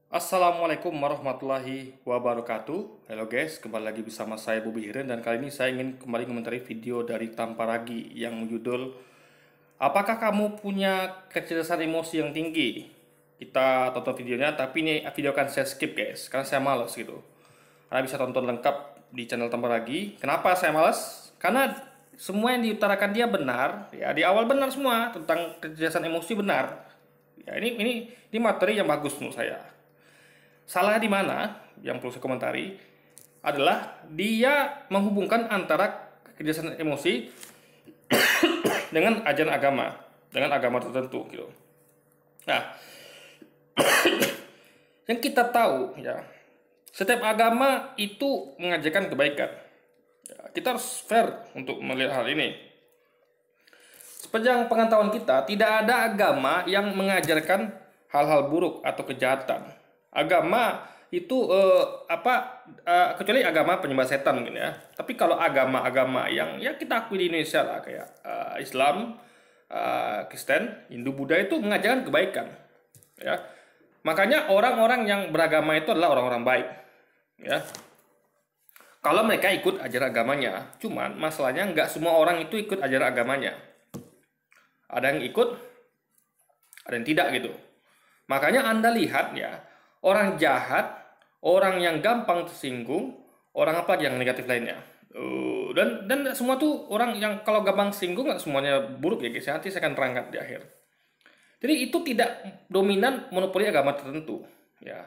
Assalamualaikum warahmatullahi wabarakatuh. Halo guys, kembali lagi bersama saya Bobi Hiren dan kali ini saya ingin kembali komentari video dari Tamparagi yang menjudul apakah kamu punya kecerdasan emosi yang tinggi? Kita tonton videonya, tapi ini video akan saya skip guys, karena saya malas gitu. Karena bisa tonton lengkap di channel Tamparagi. Kenapa saya malas? Karena semua yang diutarakan dia benar, ya di awal benar semua tentang kecerdasan emosi benar. Ya ini materi yang bagus menurut saya. Salah di mana yang perlu saya komentari adalah dia menghubungkan antara kecerdasan emosi dengan ajaran agama, dengan agama tertentu gitu. Nah, yang kita tahu ya, setiap agama itu mengajarkan kebaikan. Ya, kita harus fair untuk melihat hal ini. Sepanjang pengetahuan kita, tidak ada agama yang mengajarkan hal-hal buruk atau kejahatan. Agama itu kecuali agama penyembah setan mungkin ya. Tapi kalau agama-agama yang ya kita akui di Indonesia lah kayak Islam, Kristen, Hindu, Buddha itu mengajarkan kebaikan. Ya, makanya orang-orang yang beragama itu adalah orang-orang baik. Ya, kalau mereka ikut ajaran agamanya, cuman masalahnya nggak semua orang itu ikut ajaran agamanya. Ada yang ikut, ada yang tidak gitu. Makanya Anda lihat ya, orang jahat, orang yang gampang tersinggung, orang apa lagi yang negatif lainnya. Dan semua tuh orang yang kalau gampang singgung nggak semuanya buruk ya guys. Nanti saya akan terangkan di akhir. Jadi itu tidak dominan monopoli agama tertentu. Ya,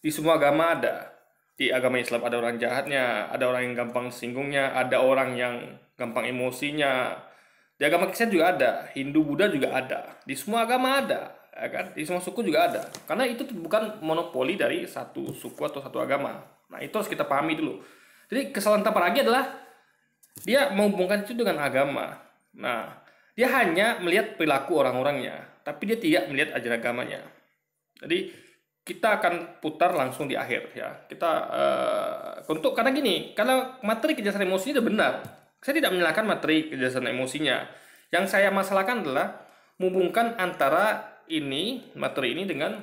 di semua agama ada. Di agama Islam ada orang jahatnya, ada orang yang gampang singgungnya, ada orang yang gampang emosinya. Di agama Kristen juga ada, Hindu, Buddha juga ada. Di semua agama ada, ya kan? Di semua suku juga ada. Karena itu bukan monopoli dari satu suku atau satu agama. Nah, itu harus kita pahami dulu. Jadi kesalahan Tamparagi adalah dia menghubungkan itu dengan agama. Nah, dia hanya melihat perilaku orang-orangnya, tapi dia tidak melihat ajaran agamanya. Jadi kita akan putar langsung di akhir ya. Kita untuk karena gini, kalau materi kecerdasan emosi itu benar. Saya tidak menyalahkan materi kecerdasan emosinya. Yang saya masalahkan adalah menghubungkan antara materi ini dengan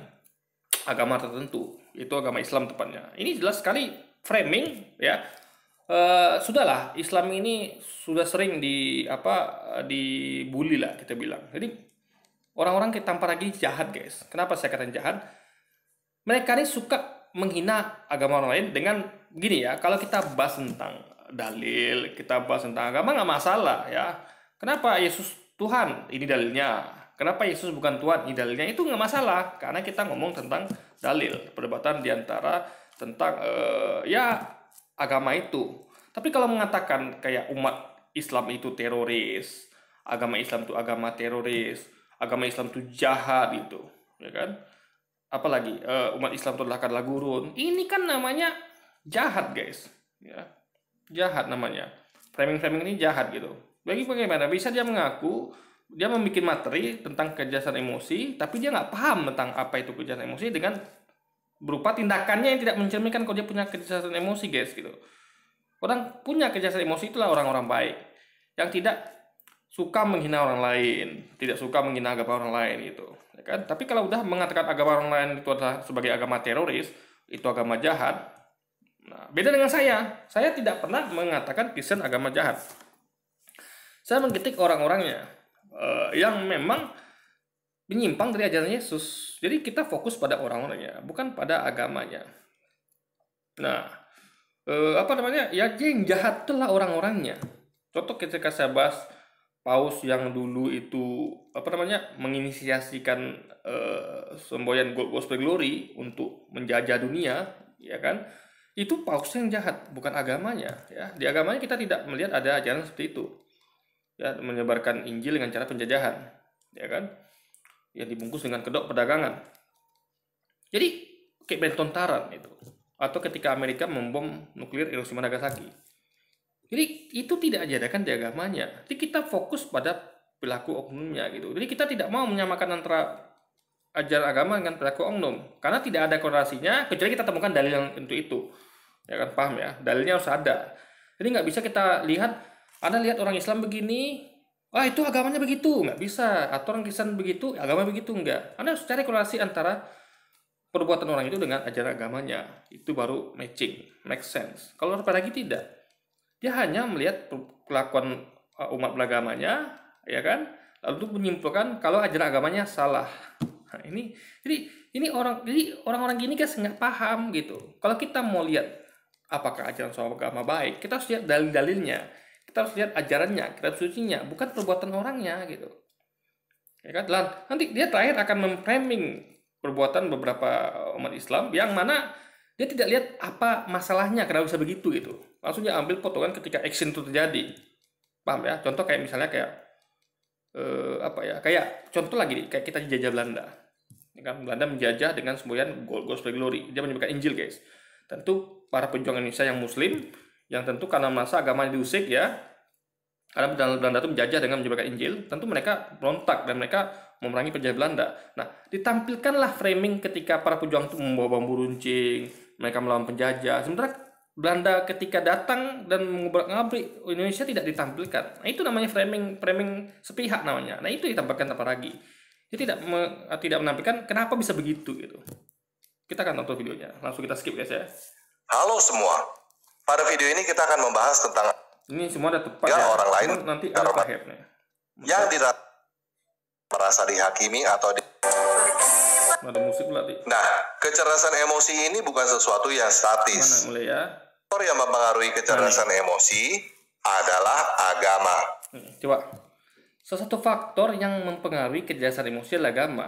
agama tertentu, itu agama Islam tepatnya. Ini jelas sekali framing ya. Sudahlah, Islam ini sudah sering dibully lah kita bilang. Jadi orang-orang kita tampar lagi jahat guys. Kenapa saya katakan jahat? Mereka ini suka menghina agama orang lain dengan gini ya. Kalau kita bahas tentang dalil, kita bahas tentang agama nggak masalah ya. Kenapa Yesus Tuhan? Ini dalilnya. Kenapa Yesus bukan Tuhan? Ini dalilnya. Itu nggak masalah karena kita ngomong tentang dalil, perdebatan diantara tentang agama itu. Tapi kalau mengatakan kayak umat Islam itu teroris, agama Islam itu agama teroris, agama Islam itu jahat gitu, ya kan? Apalagi umat Islam itu adalah gurun. Ini kan namanya jahat guys, ya jahat namanya. Framing-framing ini jahat gitu. Bagaimana bisa dia mengaku dia membuat materi tentang kecerdasan emosi, tapi dia nggak paham tentang apa itu kecerdasan emosi dengan berupa tindakannya yang tidak mencerminkan kalau dia punya kecerdasan emosi guys gitu. Orang punya kecerdasan emosi itulah orang-orang baik yang tidak suka menghina orang lain, tidak suka menghina agama orang lain gitu, ya kan? Tapi kalau udah mengatakan agama orang lain itu adalah sebagai agama teroris, itu agama jahat. Nah, beda dengan saya tidak pernah mengatakan Kristen agama jahat. Saya mengkritik orang-orangnya yang memang menyimpang dari ajaran Yesus. Jadi kita fokus pada orang-orangnya, bukan pada agamanya. Nah, ya yang jahat itulah orang-orangnya. Contoh ketika saya bahas Paus yang dulu itu menginisiasikan semboyan Gospel Glory untuk menjajah dunia, ya kan? Itu Paus yang jahat, bukan agamanya. Ya, di agamanya kita tidak melihat ada ajaran seperti itu. Ya, menyebarkan Injil dengan cara penjajahan, ya kan? Yang dibungkus dengan kedok perdagangan. Jadi kayak Benton Taran itu, atau ketika Amerika membom nuklir Hiroshima Nagasaki. Jadi itu tidak diadakan di agamanya. Jadi kita fokus pada perilaku oknumnya gitu. Jadi kita tidak mau menyamakan antara ajaran agama dengan perilaku oknum, karena tidak ada korelasinya kecuali kita temukan dalil yang untuk itu. Ya kan, paham ya? Dalilnya harus ada. Jadi nggak bisa kita lihat, Anda lihat orang Islam begini, itu agamanya begitu, nggak bisa. Atau orang Kristen begitu, agama begitu, nggak. Anda harus cari korelasi antara perbuatan orang itu dengan ajaran agamanya. Itu baru matching, make sense. Kalau apalagi tidak, dia hanya melihat kelakuan umat beragamanya, ya kan? Lalu menyimpulkan kalau ajaran agamanya salah. Nah, ini orang-orang gini kan nggak paham gitu. Kalau kita mau lihat apakah ajaran suatu agama baik, kita harus lihat dalil-dalilnya, kita harus lihat ajarannya, kitab sucinya, bukan perbuatan orangnya gitu. Ya kan? Dan nanti dia terakhir akan memframing perbuatan beberapa umat Islam yang mana dia tidak lihat apa masalahnya, kenapa bisa begitu gitu. Langsung dia ambil potongan ketika action itu terjadi. Paham ya? Contoh kayak misalnya kayak kayak contoh lagi kayak kita dijajah Belanda. Ya kan? Belanda menjajah dengan semboyan gospel glory. Dia menyebutkan Injil, guys. Tentu para pejuang Indonesia yang muslim yang tentu karena masa agamanya diusik ya. Karena Belanda itu menjajah dengan menyebarkan Injil, tentu mereka berontak dan mereka memerangi penjajah Belanda. Nah, ditampilkanlah framing ketika para pejuang itu membawa bambu runcing, mereka melawan penjajah. Sementara Belanda ketika datang dan mengobrak-ngabrik Indonesia tidak ditampilkan. Nah, itu namanya framing sepihak namanya. Nah, itu ditampilkan tanpa lagi. Dia tidak menampilkan kenapa bisa begitu gitu. Kita akan tonton videonya. Langsung kita skip, guys ya. Halo semua. Pada video ini kita akan membahas tentang ini semua ada tepat ya, ya. orang lain nanti ada akhirnya. Yang tidak merasa dihakimi atau ada musik pula. Nah, kecerdasan emosi ini bukan sesuatu yang statis. Mana mulai ya? Faktor yang mempengaruhi kecerdasan emosi adalah agama. Coba. Salah satu faktor yang mempengaruhi kecerdasan emosi adalah agama.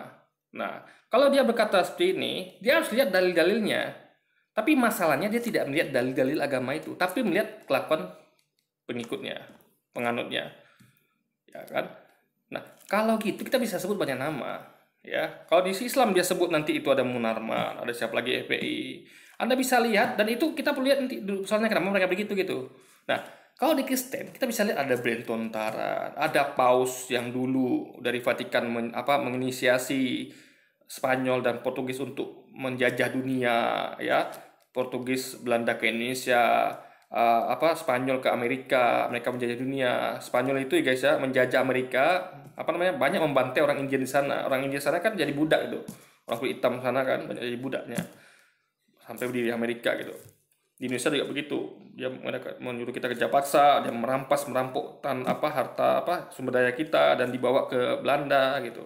Nah, kalau dia berkata seperti ini, dia harus lihat dalil-dalilnya. Tapi masalahnya dia tidak melihat dalil-dalil agama itu, tapi melihat kelakuan pengikutnya, penganutnya. Ya kan? Nah, kalau gitu kita bisa sebut banyak nama. Ya, kalau di Islam dia sebut nanti itu ada Munarman, ada siapa lagi FPI. Anda bisa lihat dan itu kita perlu lihat nanti soalnya kenapa mereka begitu gitu. Nah, kalau di Kristen kita bisa lihat ada Brenton Tarrant, ada Paus yang dulu dari Vatikan menginisiasi Spanyol dan Portugis untuk menjajah dunia, ya. Portugis Belanda ke Indonesia, Spanyol ke Amerika, mereka menjajah dunia. Spanyol itu guys ya menjajah Amerika, banyak membantai orang India di sana. Orang India sana kan jadi budak gitu. Orang kulit hitam sana kan banyak jadi budaknya. Sampai di Amerika gitu. Di Indonesia juga begitu. Dia menyuruh kita kerja paksa, dia merampok harta sumber daya kita dan dibawa ke Belanda gitu.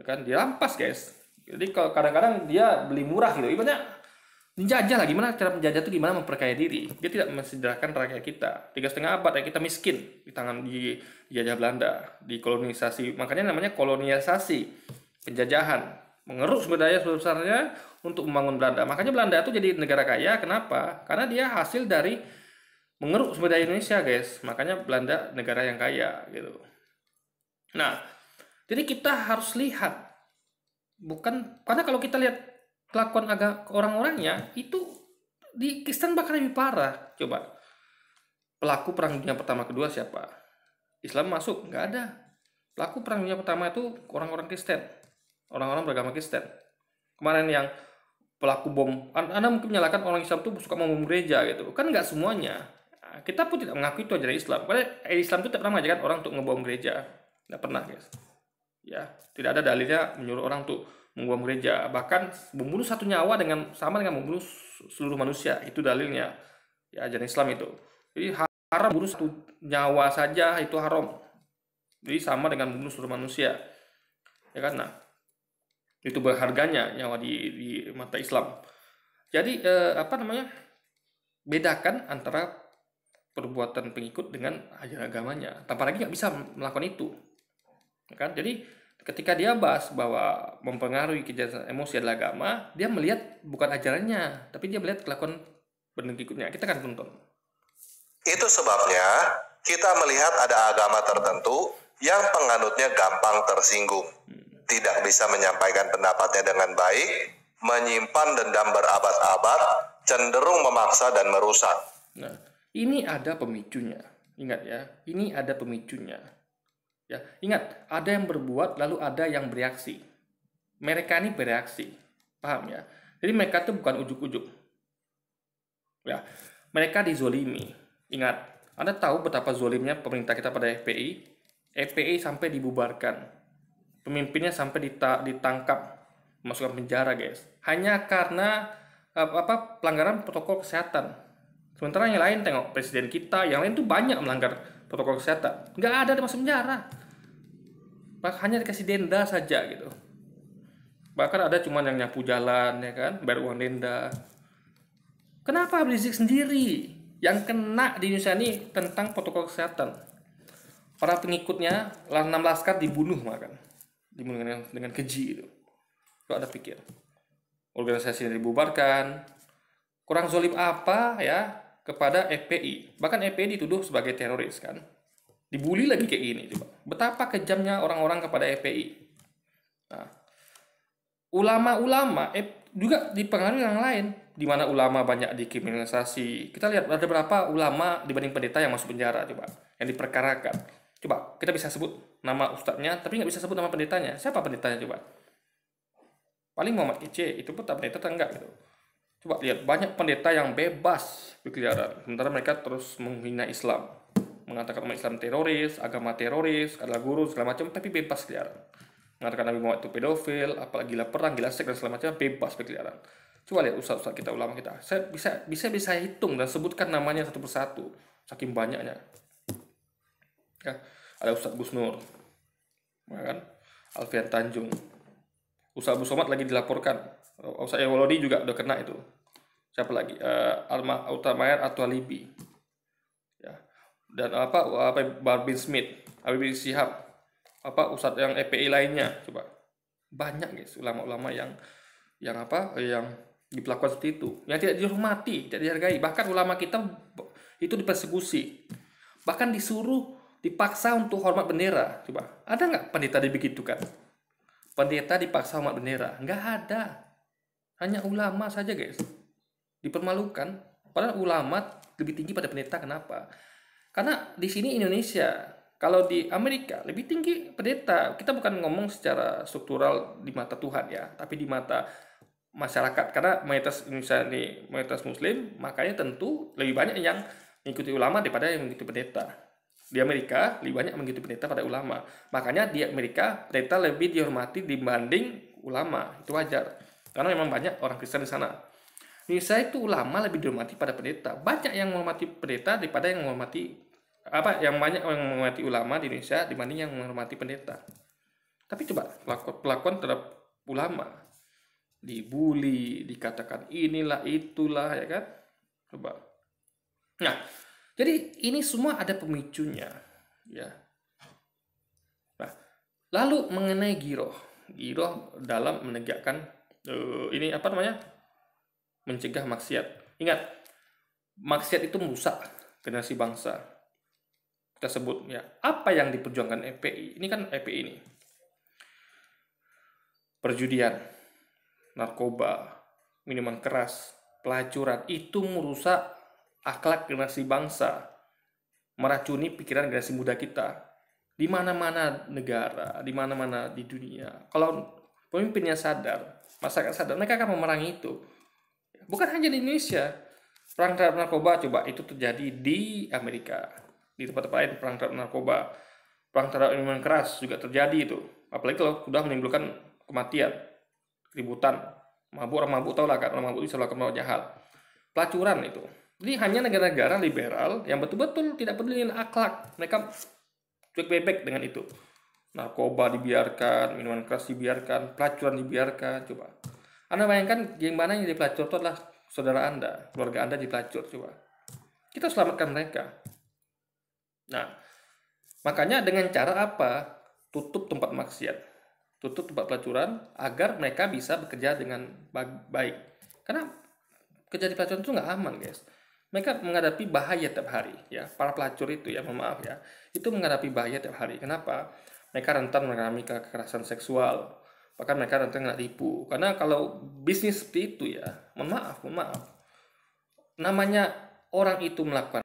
Kan dirampas, guys. Jadi kalau kadang-kadang dia beli murah gitu. Ibaratnya menjajah lah, gimana cara menjajah itu gimana memperkaya diri. Dia tidak mensejahterakan rakyat kita. 3,5 abad rakyat kita miskin di tangan dijajah Belanda, dikolonisasi. Makanya namanya kolonialisasi, penjajahan, mengeruk sumber daya sebesarnya untuk membangun Belanda. Makanya Belanda itu jadi negara kaya. Kenapa? Karena dia hasil dari mengeruk sumber daya Indonesia, guys. Makanya Belanda negara yang kaya gitu. Nah, jadi kita harus lihat, bukan karena kalau kita lihat kelakuan orang-orangnya itu di Kristen bahkan lebih parah. Coba pelaku perang dunia pertama kedua siapa? Islam masuk? Nggak ada. Pelaku perang dunia pertama itu orang-orang Kristen, orang-orang beragama Kristen. Kemarin yang pelaku bom, Anda mungkin menyalahkan orang Islam itu suka membom gereja gitu, kan nggak semuanya. Kita pun tidak mengakui itu ajaran Islam. Karena Islam itu tidak pernah mengajarkan orang untuk ngebom gereja, nggak pernah, guys. Ya, tidak ada dalilnya menyuruh orang untuk membuang gereja, bahkan membunuh satu nyawa sama dengan membunuh seluruh manusia, itu dalilnya ya ajaran Islam itu. Jadi haram membunuh satu nyawa saja, itu haram. Jadi sama dengan membunuh seluruh manusia, ya kan? Nah, itu berharganya nyawa di mata Islam. Jadi bedakan antara perbuatan pengikut dengan ajaran agamanya. Tanpa lagi nggak bisa melakukan itu, ya kan? Jadi ketika dia bahas bahwa mempengaruhi kecerdasan emosi adalah agama, dia melihat bukan ajarannya, tapi dia melihat kelakuan pengikutnya. Kita akan tonton. Itu sebabnya kita melihat ada agama tertentu yang penganutnya gampang tersinggung, tidak bisa menyampaikan pendapatnya dengan baik, menyimpan dendam berabad-abad, cenderung memaksa dan merusak. Nah, ini ada pemicunya. Ingat ya, ini ada pemicunya. Ya, ingat, ada yang berbuat lalu ada yang bereaksi. Mereka ini bereaksi. Paham ya? Jadi mereka itu bukan ujuk-ujuk. Ya, mereka dizolimi. Ingat, Anda tahu betapa zolimnya pemerintah kita pada FPI? FPI sampai dibubarkan. Pemimpinnya sampai ditangkap. masukkan penjara, guys. Hanya karena pelanggaran protokol kesehatan. Sementara yang lain, tengok presiden kita, yang lain tuh banyak melanggar protokol kesehatan. Nggak ada masuk penjara. Hanya dikasih denda saja gitu. Bahkan ada cuman yang nyapu jalan, ya kan, bayar uang denda. Kenapa Rizik sendiri yang kena di Indonesia ini tentang protokol kesehatan? Para pengikutnya, 6 laskar dibunuh makan. Dibunuh dengan keji itu. Kalau ada pikir. Organisasi yang dibubarkan. Kurang zolim apa ya kepada FPI. Bahkan FPI dituduh sebagai teroris kan. Dibully lagi kayak gini coba. Betapa kejamnya orang-orang kepada FPI. Nah, ulama-ulama juga dipengaruhi yang lain. Di mana ulama banyak dikriminalisasi. Kita lihat ada berapa ulama dibanding pendeta yang masuk penjara coba. Yang diperkarakan. Coba kita bisa sebut nama ustadznya, tapi nggak bisa sebut nama pendetanya. Siapa pendetanya coba? Paling Muhammad Kece, itu pun tak pendeta atau enggak gitu. Coba lihat, banyak pendeta yang bebas berkeliaran. Sementara mereka terus menghina Islam. Mengatakan umat Islam teroris, agama teroris, adalah guru, segala macam, tapi bebas berkeliaran. Mengatakan Nabi Muhammad itu pedofil, apalagi gila perang, gila seks, dan segala macam, bebas berkeliaran. Coba lihat ustaz-ustaz kita, ulama kita. Saya bisa hitung dan sebutkan namanya satu persatu. Saking banyaknya. Ya, ada Ustadz Gus Nur, ya kan? Alfian Tanjung, Ustadz Abu Somad lagi dilaporkan, Ustadz Ewolodi juga udah kena itu. Siapa lagi? Alma Utamayan atau Alibi, ya. Dan Barbin Smith, Habib Sihab, Ustadz yang EPI lainnya, coba banyak guys ulama-ulama yang diperlakukan seperti itu, yang tidak dihormati, tidak dihargai. Bahkan ulama kita itu dipersekusi, bahkan dipaksa untuk hormat bendera. Coba, ada nggak pendeta dibegitukan? Pendeta dipaksa hormat bendera? Nggak ada. Hanya ulama saja guys dipermalukan. Padahal ulama lebih tinggi pada pendeta. Kenapa? Karena di sini Indonesia, kalau di Amerika lebih tinggi pendeta. Kita bukan ngomong secara struktural di mata Tuhan ya, tapi di mata masyarakat. Karena mayoritas Indonesia ini mayoritas Muslim, makanya tentu lebih banyak yang mengikuti ulama daripada yang mengikuti pendeta. Di Amerika lebih banyak mengikuti pendeta pada ulama. Makanya di Amerika pendeta lebih dihormati dibanding ulama. Itu wajar. Karena memang banyak orang Kristen di sana. Di Indonesia itu ulama lebih dihormati pada pendeta. Banyak yang menghormati pendeta daripada yang menghormati banyak yang menghormati ulama di Indonesia dibanding yang menghormati pendeta. Tapi coba perlakuan terhadap ulama dibully, dikatakan inilah itulah, ya kan? Coba. Nah, jadi ini semua ada pemicunya, ya. Nah, lalu mengenai giroh dalam menegakkan mencegah maksiat. Ingat, maksiat itu merusak generasi bangsa. Kita sebut ya, apa yang diperjuangkan FPI? Ini kan FPI ini. Perjudian, narkoba, minuman keras, pelacuran itu merusak akhlak generasi bangsa, meracuni pikiran generasi muda kita. Di mana-mana negara, di mana-mana di dunia, kalau pemimpinnya sadar, masyarakat sadar, mereka akan memerangi itu. Bukan hanya di Indonesia. Perang terhadap narkoba coba itu terjadi di Amerika. Di tempat lain perang terhadap narkoba. Perang terhadap minuman keras juga terjadi itu. Apalagi kalau sudah menimbulkan kematian, keributan, orang mabuk tahu lah kan, orang mabuk bisa melakukan banyak hal. Pelacuran itu. Jadi hanya negara-negara liberal yang betul-betul tidak peduli dengan akhlak. Mereka cuek bebek dengan itu. Narkoba dibiarkan, minuman keras dibiarkan, pelacuran dibiarkan. Coba. Anda bayangkan gimana yang jadi pelacur itu adalah saudara Anda, keluarga Anda dipelacur. Coba. Kita selamatkan mereka. Nah, makanya dengan cara apa? Tutup tempat maksiat. Tutup tempat pelacuran agar mereka bisa bekerja dengan baik. Karena kerja di pelacuran itu nggak aman, guys. Mereka menghadapi bahaya tiap hari, ya. Para pelacur itu, ya, mohon maaf ya, itu menghadapi bahaya tiap hari. Kenapa? Mereka rentan mengalami kekerasan seksual, bahkan mereka rentan kena tipu. Karena kalau bisnis seperti itu, ya, mohon maaf, namanya orang itu melakukan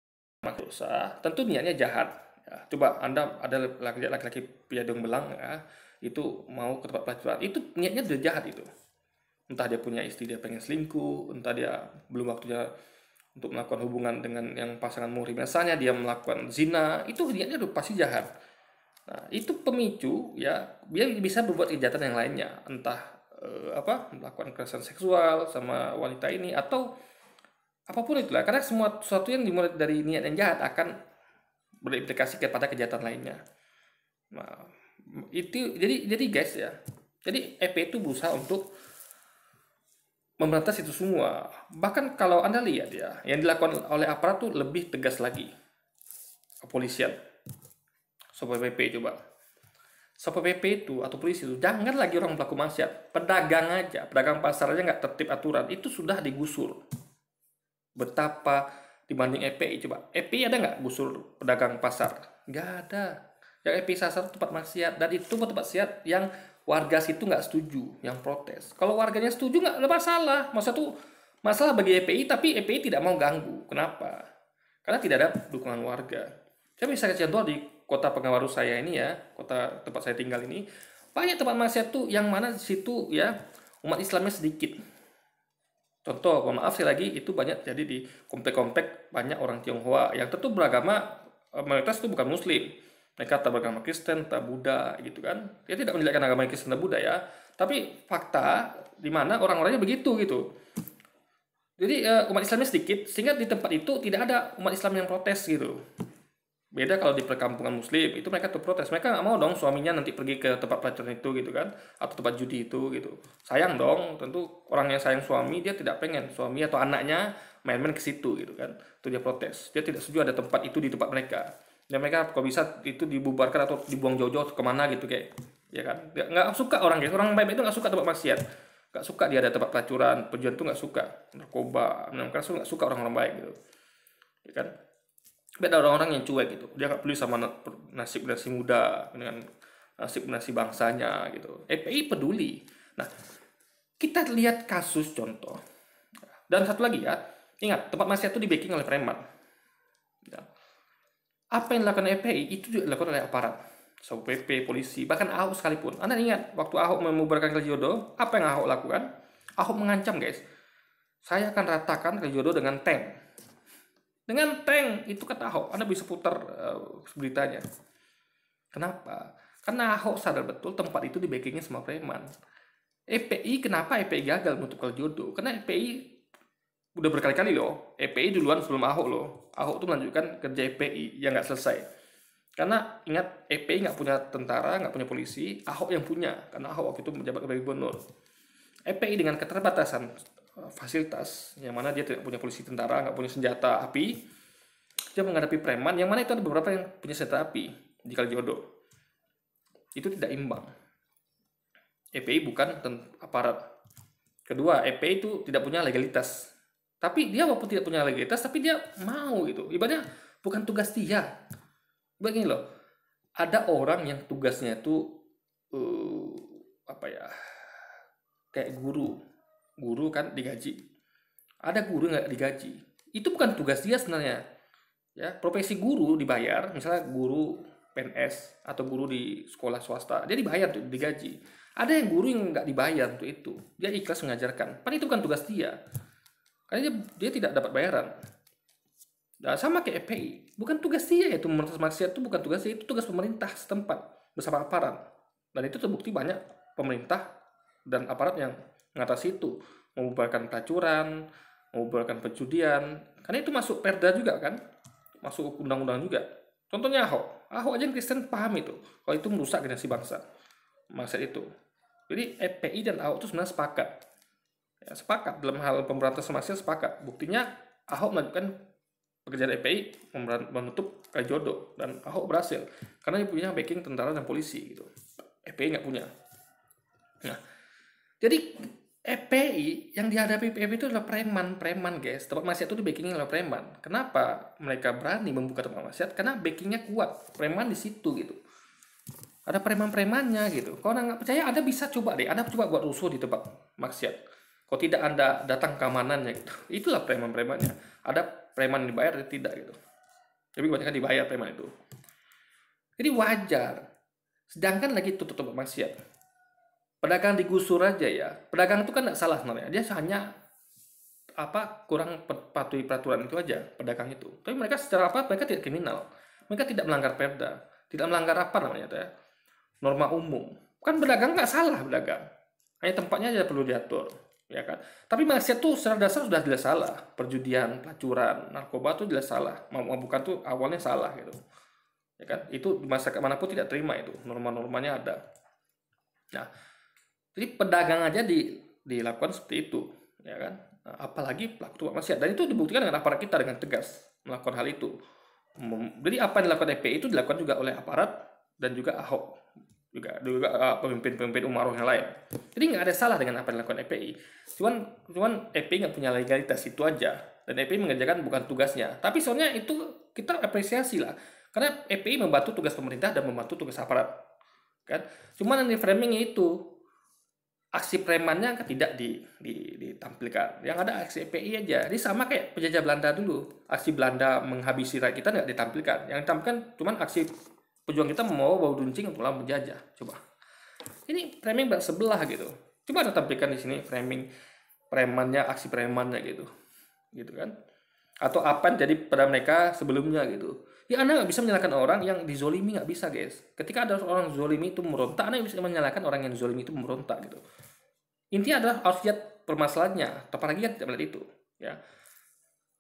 dosa, tentu niatnya jahat. Ya. Coba Anda ada laki-laki piadong belang, ya, itu mau ke tempat pelacuran, itu niatnya udah jahat itu. Entah dia punya istri, dia pengen selingkuh, entah dia belum waktunya untuk melakukan hubungan dengan yang pasangan muhrim, misalnya dia melakukan zina, itu niatnya udah pasti jahat. Nah, itu pemicu, ya, dia bisa berbuat kejahatan yang lainnya, entah melakukan kekerasan seksual sama wanita ini atau apapun itulah, karena semua sesuatu yang dimulai dari niat yang jahat akan berimplikasi kepada kejahatan lainnya. Nah, itu jadi guys ya. Jadi FPI itu berusaha untuk memberantas itu semua. Bahkan kalau Anda lihat ya, yang dilakukan oleh aparat tuh lebih tegas lagi. Kepolisian. Satpol PP coba. Satpol PP itu atau polisi itu jangan lagi orang pelaku maksiat, pedagang aja, pedagang pasar aja nggak tertib aturan, itu sudah digusur. Betapa dibanding FPI coba. FPI ada nggak gusur pedagang pasar? Nggak ada. Yang FPI sasar itu tempat maksiat, dan itu tempat maksiat yang warga situ nggak setuju, yang protes. Kalau warganya setuju nggak ada masalah. Maksudnya tuh masalah bagi FPI, tapi FPI tidak mau ganggu. Kenapa? Karena tidak ada dukungan warga. Saya bisa kasih contoh di kota Pekanbaru saya ini ya, kota tempat saya tinggal ini, banyak tempat maksiat tuh yang mana di situ ya umat Islamnya sedikit. Contoh, maaf sekali lagi, itu banyak jadi di komplek-komplek banyak orang Tionghoa yang tentu beragama mayoritas itu bukan Muslim. Mereka tak beragama Kristen, tak Buddha gitu kan. Dia tidak menjelekkan agama Kristen dan Buddha ya, tapi fakta di mana orang-orangnya begitu gitu. Jadi umat Islamnya sedikit sehingga di tempat itu tidak ada umat Islam yang protes gitu. Beda kalau di perkampungan Muslim, itu mereka tuh protes. Mereka nggak mau dong suaminya nanti pergi ke tempat pelacuran itu gitu kan, atau tempat judi itu gitu. Sayang dong, tentu orang yang sayang suami dia tidak pengen suami atau anaknya main-main ke situ gitu kan. Itu dia protes. Dia tidak setuju ada tempat itu di tempat mereka. Dan mereka kalau bisa itu dibubarkan atau dibuang jauh-jauh kemana gitu kayak, ya kan. Nggak suka orang guys, orang baik itu nggak suka tempat maksiat. Nggak suka dia ada tempat pelacuran, penjual itu nggak suka. Narkoba, minum keras itu nggak suka orang-orang baik gitu. Ya kan. Beda orang-orang yang cuek gitu, dia nggak peduli sama nasib generasi muda dengan nasib generasi bangsanya gitu. FPI peduli. Nah, kita lihat kasus contoh. Dan satu lagi ya, ingat tempat maksiat itu di backing oleh preman. Ya. Apa yang dilakukan FPI itu juga dilakukan oleh aparat, Satpol PP, polisi, bahkan Ahok sekalipun. Anda ingat waktu Ahok membubarkan Kalijodo, apa yang Ahok lakukan? Ahok mengancam guys, saya akan ratakan Kalijodo dengan tank. Dengan tank, itu kata Ahok. Anda bisa putar beritanya. Kenapa? Karena Ahok sadar betul tempat itu di backingnya sama preman. FPI, kenapa FPI gagal menutup Kalijodo? Karena FPI udah berkali-kali loh. FPI duluan sebelum Ahok loh. Ahok tuh melanjutkan kerja FPI yang nggak selesai. Karena ingat, FPI nggak punya tentara, nggak punya polisi. Ahok yang punya. Karena Ahok waktu itu menjabat sebagai gubernur. FPI dengan keterbatasan fasilitas, yang mana dia tidak punya polisi, tentara, nggak punya senjata api, dia menghadapi preman, yang mana itu ada beberapa yang punya senjata api di Kalijodo. Itu tidak imbang. FPI bukan aparat. Kedua, FPI itu tidak punya legalitas. Tapi dia walaupun tidak punya legalitas, tapi dia mau gitu. Ibaratnya bukan tugas dia. Begini loh, ada orang yang tugasnya itu kayak guru kan digaji. Ada guru nggak digaji. Itu bukan tugas dia sebenarnya. Ya, profesi guru dibayar, misalnya guru PNS atau guru di sekolah swasta, dia dibayar tuh, digaji. Ada yang guru yang nggak dibayar untuk itu. Dia ikhlas mengajarkan. Padahal itu bukan tugas dia. Karena dia tidak dapat bayaran. Nah, sama kayak FPI, bukan tugas dia itu memberantas maksiat, itu bukan tugas dia, itu tugas pemerintah setempat bersama aparat. Dan itu terbukti banyak pemerintah dan aparat yang mengatasi itu, membubarkan pelacuran, membubarkan penjudian, karena itu masuk perda juga kan, masuk undang-undang juga. Contohnya Ahok aja yang Kristen paham itu, kalau itu merusak generasi bangsa, maksud itu. Jadi FPI dan Ahok itu sebenarnya sepakat, ya, sepakat dalam hal pemberantasan maksiat, sepakat. Buktinya Ahok melakukan pekerjaan FPI menutup Kalijodo, dan Ahok berhasil karena dia punya backing tentara dan polisi gitu. FPI nggak punya. Nah, jadi FPI yang dihadapi FPI itu adalah preman guys. Tempat maksiat itu di backingnya oleh preman. Kenapa mereka berani membuka tempat maksiat? Karena backingnya kuat, preman di situ gitu. Ada preman-premannya gitu. Kalau Anda nggak percaya, Anda bisa coba deh. Anda coba buat rusuh di tempat maksiat. Kalau tidak, Anda datang keamanannya gitu. Itulah preman-premannya. Ada preman dibayar atau tidak gitu. Tapi kebanyakan dibayar preman itu. Jadi wajar. Sedangkan lagi tutup tempat maksiat. Pedagang digusur aja ya. Pedagang itu kan nggak salah sebenarnya. Dia hanya kurang patuhi peraturan itu aja, pedagang itu. Tapi mereka secara mereka tidak kriminal. Mereka tidak melanggar perda, tidak melanggar norma umum. Kan pedagang nggak salah pedagang. Hanya tempatnya aja perlu diatur, ya kan? Tapi maksiat tuh secara dasar sudah jelas salah. Perjudian, pelacuran, narkoba tuh jelas salah. Bukan tuh awalnya salah gitu. Ya kan? Itu di masyarakat manapun tidak terima itu. Norma-normanya ada. Nah, jadi pedagang aja dilakukan seperti itu, ya kan? Nah, apalagi pelaku maksiat. Dan itu dibuktikan dengan aparat kita dengan tegas melakukan hal itu. Jadi apa yang dilakukan FPI itu dilakukan juga oleh aparat dan juga Ahok, juga pemimpin-pemimpin Umaroh yang lain. Jadi nggak ada salah dengan apa yang dilakukan FPI. Cuman FPI nggak punya legalitas, itu aja. Dan FPI mengerjakan bukan tugasnya. Tapi soalnya itu kita apresiasi lah. Karena FPI membantu tugas pemerintah dan membantu tugas aparat, kan? Cuman yang di framingnya itu aksi premannya kan tidak ditampilkan. Yang ada aksi FPI aja. Ini sama kayak penjajah Belanda dulu. Aksi Belanda menghabisi rakyat kita nggak ditampilkan. Yang ditampilkan cuman aksi pejuang kita membawa bau runcing untuk melawan penjajah. Coba. Ini framing sebelah gitu. Coba Anda tampilkan di sini framing premannya, aksi premannya gitu. Gitu kan. Atau apa yang jadi pada mereka sebelumnya gitu. Ya Anda nggak bisa menyalahkan orang yang dizolimi, nggak bisa guys. Ketika ada orang zolimi itu merontak, Anda bisa menyalahkan orang yang zolimi itu merontak gitu. Intinya adalah harus lihat permasalahannya. Apalagi kan tidak melihat itu. Ya.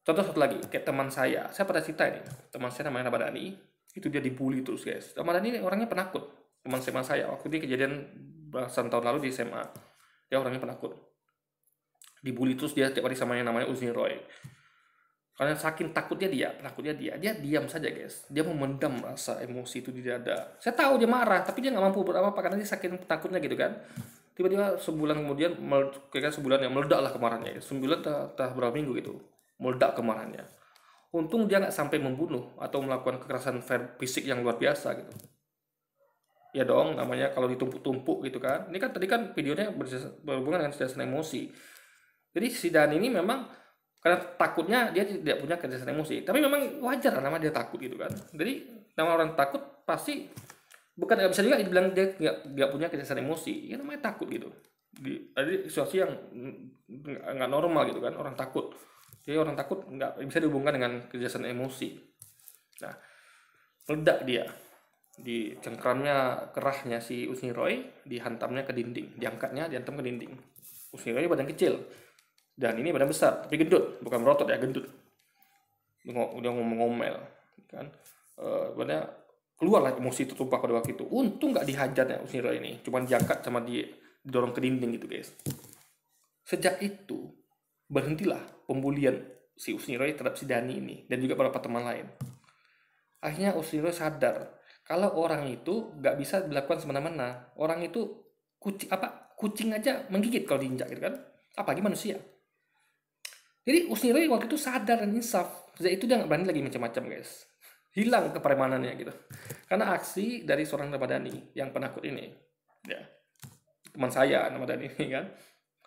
Contoh satu lagi, kayak teman saya pada cerita ini. Teman saya namanya Ramadhani, itu dia dibully terus guys. Ramadhani ini orangnya penakut. Teman SMA saya waktu dia kejadian belasan tahun lalu di SMA, dia orangnya penakut. Dibully terus dia tiap hari sama yang namanya Uzni Roy. Karena saking penakutnya dia diam saja guys. Dia memendam rasa emosi itu di dada. Saya tahu dia marah, tapi dia nggak mampu berapa karena dia saking takutnya gitu kan. Tiba-tiba sebulan kemudian, kira-kira sebulan yang meledaklah kemarahannya. Sebulan tak berapa minggu gitu, meledak kemarahannya. Untung dia nggak sampai membunuh atau melakukan kekerasan fisik yang luar biasa gitu. Ya dong, namanya kalau ditumpuk-tumpuk gitu kan. Ini kan tadi kan videonya berhubungan dengan kecerdasan emosi. Jadi si Dan ini memang karena takutnya dia tidak punya kecerdasan emosi. Tapi memang wajar nama dia takut gitu kan. Jadi nama orang takut pasti bukan, nggak bisa juga dibilang dia nggak punya kecerdasan emosi. Ya namanya takut gitu. Jadi situasi yang nggak normal gitu kan, orang takut. Jadi orang takut nggak bisa dihubungkan dengan kecerdasan emosi. Nah, meledak dia. Di cengkramnya kerahnya si Uzni Roy, dihantamnya ke dinding, dihantam ke dinding. Uzni Roy badan kecil dan ini badan besar tapi gendut, bukan merotot ya, gendut. Dia ngomel kan, badannya keluarlah emosi tertumpah pada waktu itu. Untung nggak dihajar ya Uzni Roy ini, cuma diangkat sama didorong ke dinding gitu guys. Sejak itu berhentilah pembulian si Uzni Roy terhadap si Dani ini dan juga beberapa teman lain. Akhirnya Uzni Roy sadar kalau orang itu nggak bisa dilakukan semena-mena. Orang itu kucing aja menggigit kalau diinjak gitu kan, apalagi manusia. Jadi Uzni Roy waktu itu sadar dan insaf. Sejak itu dia nggak berani lagi macam-macam guys. Hilang kepremanannya gitu. Karena aksi dari seorang Ramadhani yang penakut ini. Ya, teman saya Ramadhani ini kan.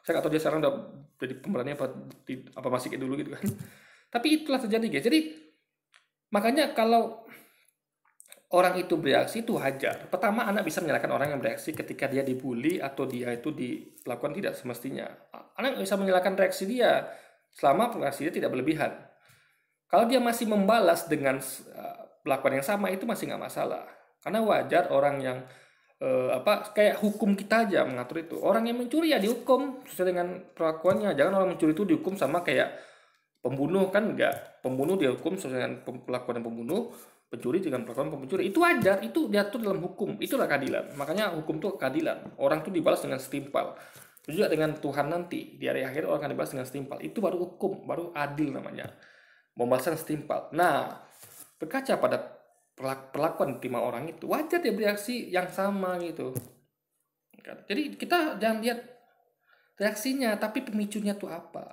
Saya nggak tahu dia sekarang udah jadi pemberani apa masih kayak dulu gitu kan. Tapi itulah terjadi guys. Jadi makanya kalau orang itu bereaksi itu wajar. Pertama, anak bisa menyalahkan orang yang bereaksi ketika dia dibully atau dia itu dilakukan tidak semestinya. Anak bisa menyalahkan reaksi dia selama reaksi dia tidak berlebihan. Kalau dia masih membalas dengan perlakuan yang sama, itu masih nggak masalah. Karena wajar orang yang kayak hukum kita aja mengatur itu. Orang yang mencuri ya dihukum sesuai dengan perlakuannya. Jangan orang mencuri itu dihukum sama kayak pembunuh, kan enggak. Pembunuh dihukum sesuai dengan perlakuan pembunuh, pencuri dengan perlakuan pencuri. Itu wajar, itu diatur dalam hukum. Itulah keadilan. Makanya hukum itu keadilan. Orang itu dibalas dengan setimpal. Juga dengan Tuhan nanti di hari akhir orang akan dibalas dengan setimpal. Itu baru hukum, baru adil namanya. Pembalasan setimpal. Nah, berkaca pada perlakuan diterima orang itu, wajar dia bereaksi yang sama gitu. Jadi kita jangan lihat reaksinya, tapi pemicunya tuh apa.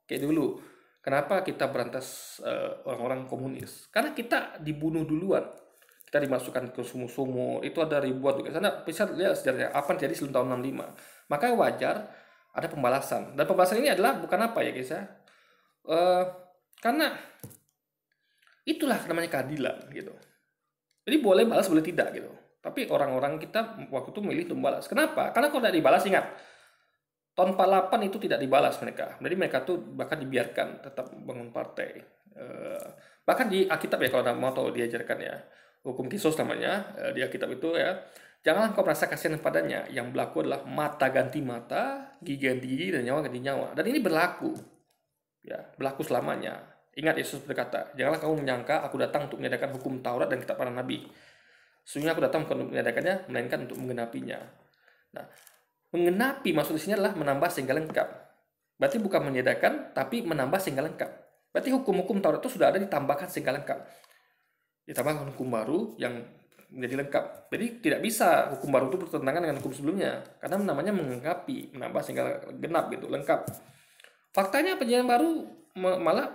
Kayak dulu, kenapa kita berantas orang-orang komunis? Karena kita dibunuh duluan. Kita dimasukkan ke sumur-sumur, itu ada ribuan juga. Sana bisa lihat sejarahnya apa yang terjadi sebelum tahun 65. Makanya wajar ada pembalasan. Dan pembalasan ini adalah bukan apa ya guys ya. Karena itulah namanya keadilan gitu. Jadi boleh balas boleh tidak gitu. Tapi orang-orang kita waktu itu milih untuk membalas. Kenapa? Karena kalau tidak dibalas, ingat, tahun 48 itu tidak dibalas mereka. Jadi mereka tuh bahkan dibiarkan tetap bangun partai. Bahkan di Alkitab ya, kalau mau tahu diajarkan ya, hukum kisos namanya di Alkitab itu ya, Janganlah kau merasa kasihan padanya. Yang berlaku adalah mata ganti mata, gigi ganti gigi, dan nyawa ganti nyawa. Dan ini berlaku. Ya, berlaku selamanya. Ingat Yesus berkata, janganlah kamu menyangka aku datang untuk meniadakan hukum Taurat dan kitab para nabi. Sesungguhnya aku datang bukan untuk meniadakannya, melainkan untuk menggenapinya. Nah, menggenapi maksud di sini adalah menambah sehingga lengkap. Berarti bukan meniadakan, tapi menambah sehingga lengkap. Berarti hukum-hukum Taurat itu sudah ada ditambahkan sehingga lengkap. Ditambahkan hukum baru yang menjadi lengkap. Jadi tidak bisa hukum baru itu bertentangan dengan hukum sebelumnya, karena namanya melengkapi, menambah sehingga genap gitu, lengkap. Faktanya perjanjian baru malah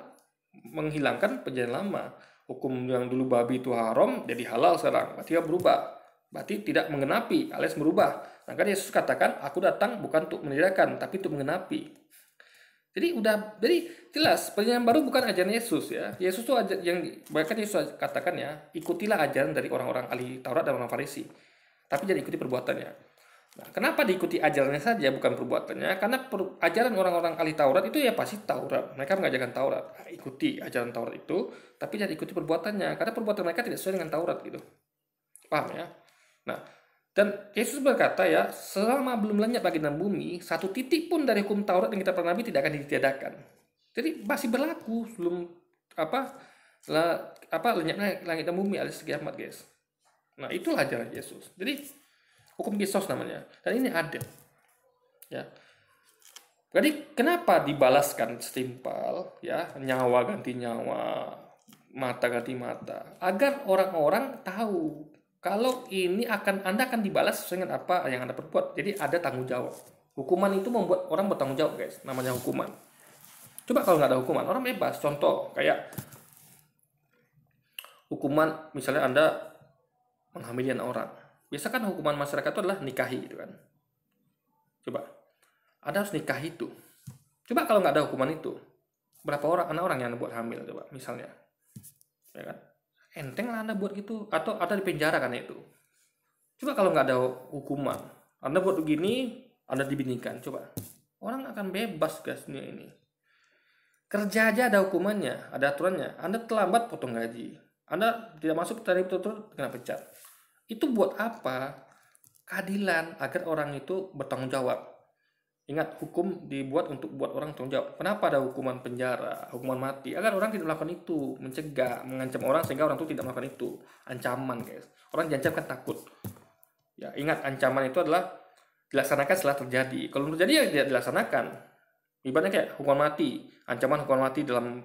menghilangkan perjanjian lama. Hukum yang dulu babi itu haram jadi halal sekarang, berarti berubah. Berarti tidak menggenapi alias berubah. Nah, kan Yesus katakan, aku datang bukan untuk meniadakan, tapi untuk menggenapi. Jadi jelas perjanjian baru bukan ajaran Yesus ya. Yesus tuh yang bahkan Yesus katakan ya, ikutilah ajaran dari orang-orang ahli Taurat dan orang Farisi. Tapi jangan ikuti perbuatannya. Nah, kenapa diikuti ajarannya saja bukan perbuatannya? Karena ajaran orang-orang ahli Taurat itu ya pasti Taurat. Mereka mengajarkan Taurat. Nah, ikuti ajaran Taurat itu, tapi jangan ikuti perbuatannya karena perbuatan mereka tidak sesuai dengan Taurat gitu. Paham ya? Nah, dan Yesus berkata ya, selama belum lenyap langit dan bumi, satu titik pun dari hukum Taurat yang kita para nabi tidak akan ditiadakan. Jadi masih berlaku sebelum lenyapnya langit dan bumi alias kiamat, guys. Nah, itulah ajaran Yesus. Jadi hukum Kristus namanya. Dan ini ada. Ya. Jadi kenapa dibalaskan setimpal ya, nyawa ganti nyawa, mata ganti mata, agar orang-orang tahu kalau Anda akan dibalas sesuai dengan apa yang Anda perbuat. Jadi ada tanggung jawab. Hukuman itu membuat orang bertanggung jawab, guys. Namanya hukuman. Coba kalau nggak ada hukuman, orang bebas. Contoh kayak hukuman, misalnya Anda menghamili anak orang. Biasa kan hukuman masyarakat itu adalah nikahi gitu kan. Coba, Anda harus nikahi itu. Coba kalau nggak ada hukuman itu, berapa anak orang yang Anda buat hamil coba misalnya. Ya kan? Enteng lah Anda buat gitu, atau ada di penjara karena itu. Coba kalau nggak ada hukuman, Anda buat begini, Anda dibinikan. Coba, orang akan bebas, guys. Ini kerja aja ada hukumannya, ada aturannya. Anda terlambat potong gaji, Anda tidak masuk tarif betul kena pecat. Itu buat apa? Keadilan agar orang itu bertanggung jawab. Ingat, hukum dibuat untuk buat orang tanggung jawab. Kenapa ada hukuman penjara, hukuman mati? Agar orang tidak melakukan itu, mencegah, mengancam orang sehingga orang itu tidak melakukan itu. Ancaman, guys. Orang diancam kan takut. Ya, ingat, ancaman itu adalah dilaksanakan setelah terjadi. Kalau terjadi ya tidak dilaksanakan. Ibaratnya kayak hukuman mati, ancaman hukuman mati dalam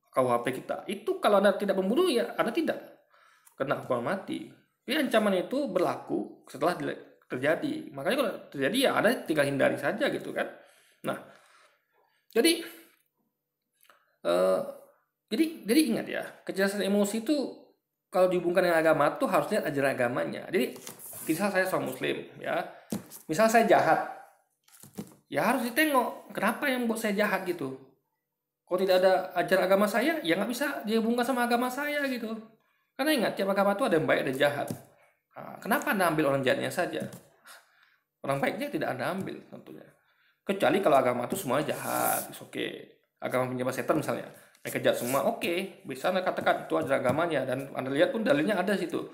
KUHP kita. Itu kalau Anda tidak membunuh ya Anda tidak kena hukuman mati. Jadi ancaman itu berlaku setelah terjadi. Makanya kalau terjadi ya Anda tinggal hindari saja gitu kan. Nah, jadi ingat ya, kecerdasan emosi itu kalau dihubungkan dengan agama tuh harus lihat ajaran agamanya. Jadi misal saya seorang muslim ya, misal saya jahat, ya harus ditengok kenapa yang buat saya jahat gitu. Kalau tidak ada ajaran agama saya, ya nggak bisa dihubungkan sama agama saya gitu. Karena ingat, tiap agama itu ada yang baik dan jahat. Nah, kenapa Anda ambil orang jahatnya saja? Orang baiknya tidak Anda ambil tentunya. Kecuali kalau agama itu semuanya jahat, oke. Agama penyembah setan misalnya, mereka jahat semua, oke. Bisa Anda katakan itu ajaran agamanya, dan Anda lihat pun dalilnya ada situ.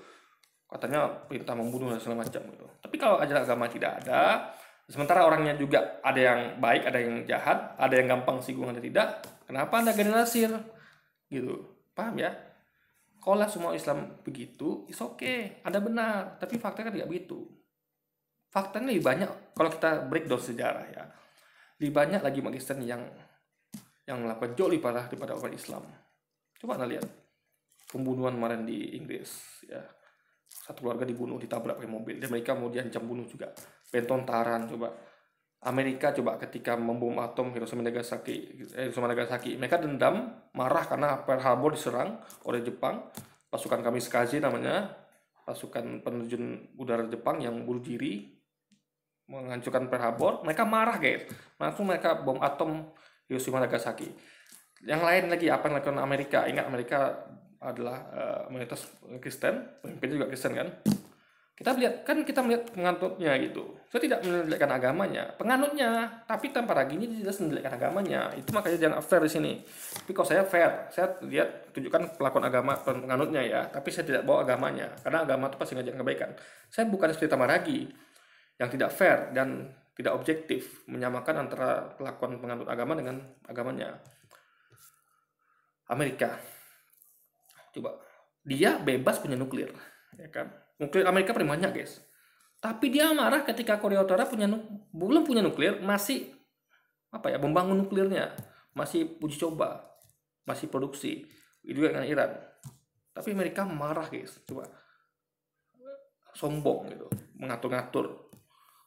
Katanya perintah membunuh dan segala macam gitu. Tapi kalau ajaran agama tidak ada, sementara orangnya juga ada yang baik, ada yang jahat, ada yang gampang singgung, ada tidak, kenapa Anda generalisir? Gitu. Paham ya? Kalau semua Islam begitu, is okay. Anda benar, tapi faktanya kan tidak begitu. Faktanya lebih banyak, kalau kita breakdown sejarah ya, lebih banyak lagi umat Kristen yang melakukan jauh lebih parah daripada orang Islam. Coba Anda lihat pembunuhan kemarin di Inggris ya. Satu keluarga dibunuh, ditabrak pakai mobil, dan mereka mau diancam bunuh juga. Pentontaran coba. Amerika coba ketika membom atom Hiroshima Nagasaki, mereka dendam, marah karena Pearl Harbor diserang oleh Jepang, pasukan kamikaze namanya, pasukan penerjun udara Jepang yang bunuh diri menghancurkan Pearl Harbor. Mereka marah, guys, langsung mereka bom atom Hiroshima Nagasaki. Yang lain lagi apa yang dilakukan Amerika? Ingat, Amerika adalah mayoritas Kristen, pemimpin juga Kristen kan. kita melihat penganutnya gitu. Saya tidak menjelekkan agamanya, penganutnya, tapi tanpa raginya dia tidak menjelekkan agamanya. Itu makanya jangan fair di sini. Tapi kalau saya fair, saya lihat tunjukkan pelakuan agama penganutnya ya, tapi saya tidak bawa agamanya, karena agama itu pasti ngajak kebaikan. Saya bukan seperti Tamaragi yang tidak fair dan tidak objektif menyamakan antara kelakuan penganut agama dengan agamanya. Amerika, coba dia bebas punya nuklir, ya kan? Nuklir Amerika paling banyak, guys. Tapi dia marah ketika Korea Utara belum punya nuklir, masih membangun nuklirnya, masih uji coba, masih produksi. Itu juga dengan Iran. Tapi Amerika marah, guys. Coba sombong gitu, mengatur-ngatur.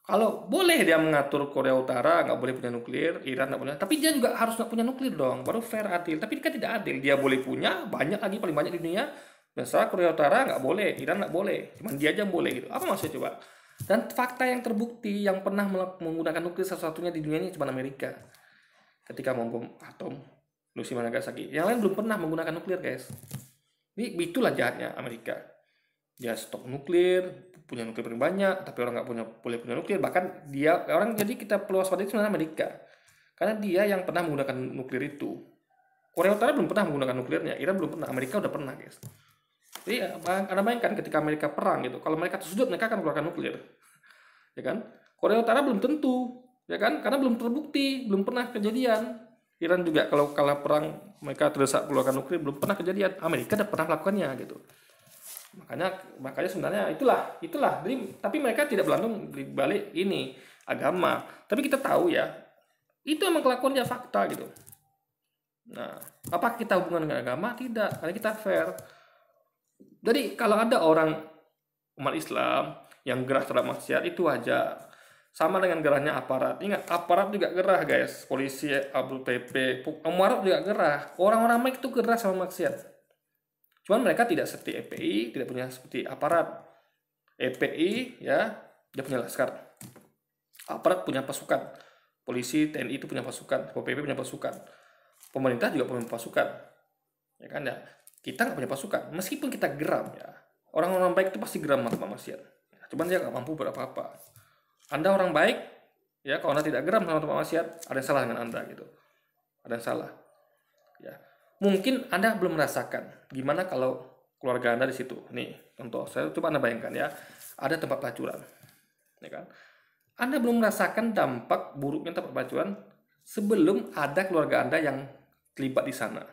Kalau boleh dia mengatur Korea Utara nggak boleh punya nuklir, Iran nggak boleh, tapi dia juga harus nggak punya nuklir dong, baru fair, adil. Tapi kan tidak adil. Dia boleh punya banyak lagi, paling banyak di dunia. Misalnya Korea Utara nggak boleh, Iran nggak boleh, cuman dia aja boleh gitu. Apa maksudnya coba? Dan fakta yang terbukti yang pernah menggunakan nuklir satu-satunya di dunia ini cuma Amerika. Ketika bom atom Hiroshima Nagasaki, yang lain belum pernah menggunakan nuklir, guys. Itulah jahatnya Amerika. Dia stok nuklir, punya nuklir paling banyak, tapi orang nggak boleh punya nuklir. Bahkan jadi kita perlu waspada itu sebenarnya Amerika, karena dia yang pernah menggunakan nuklir itu. Korea Utara belum pernah menggunakan nuklirnya, Iran belum pernah, Amerika udah pernah, guys. Jadi Anda bayangkan ketika Amerika perang gitu, kalau mereka tersudut mereka akan keluarkan nuklir, ya kan? Korea Utara belum tentu, ya kan? Karena belum terbukti, belum pernah kejadian. Iran juga kalau kalah perang mereka terdesak keluarkan nuklir, belum pernah kejadian. Amerika udah pernah melakukannya gitu. Makanya sebenarnya itulah. Jadi, tapi mereka tidak berlandung di balik ini agama. Tapi kita tahu ya, itu emang kelakuannya fakta gitu. Nah, apakah kita hubungan dengan agama? Tidak, karena kita fair. Jadi kalau ada orang umat Islam yang gerah terhadap maksiat itu wajar. Sama dengan gerahnya aparat. Ingat, aparat juga gerah, guys. Polisi, Abdul PP, Umarok juga gerah. Orang-orang baik itu gerah sama maksiat. Cuman mereka tidak seperti EPI, tidak punya seperti aparat. EPI ya, dia punya laskar. Aparat punya pasukan. Polisi, TNI itu punya pasukan. PP punya pasukan. Pemerintah juga punya pasukan. Ya kan ya. Kita nggak punya pasukan, meskipun kita geram ya. Orang-orang baik itu pasti geram sama maksiat. Cuman dia nggak mampu berapa-apa. Anda orang baik, ya kalau Anda tidak geram sama maksiat, ada yang salah dengan Anda gitu. Ada yang salah. Ya, mungkin Anda belum merasakan gimana kalau keluarga Anda di situ. Nih, contoh, saya coba Anda bayangkan ya, ada tempat pelacuran, ya kan? Anda belum merasakan dampak buruknya tempat pelacuran sebelum ada keluarga Anda yang terlibat di sana.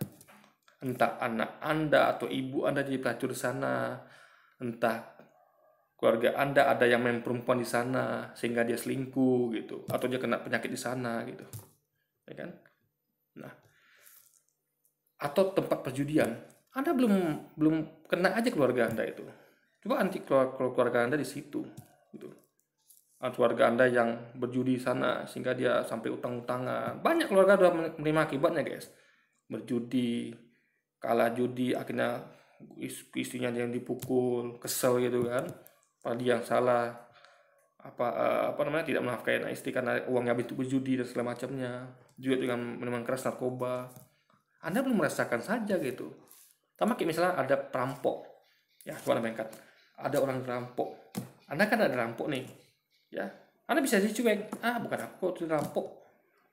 Entah anak Anda atau ibu Anda jadi pelacur di sana, entah keluarga Anda ada yang main perempuan di sana sehingga dia selingkuh gitu, atau dia kena penyakit di sana gitu, ya kan? Nah, atau tempat perjudian, Anda belum kena aja keluarga Anda itu. Coba anti keluarga Anda di situ, gitu. Keluarga Anda yang berjudi di sana sehingga dia sampai utang-utangan, banyak keluarga udah menerima akibatnya, guys. Berjudi, kalah judi, akhirnya istrinya yang dipukul, kesel gitu kan, padahal dia yang salah, tidak menafkahi istri karena uangnya habis untuk berjudi dan segala macamnya, juga dengan minuman keras, narkoba. Anda belum merasakan saja gitu. Sama kayak misalnya ada perampok, ya coba bayangkan, ada orang perampok, Anda kan ada rampok nih, ya Anda bisa dicuek, bukan aku itu rampok,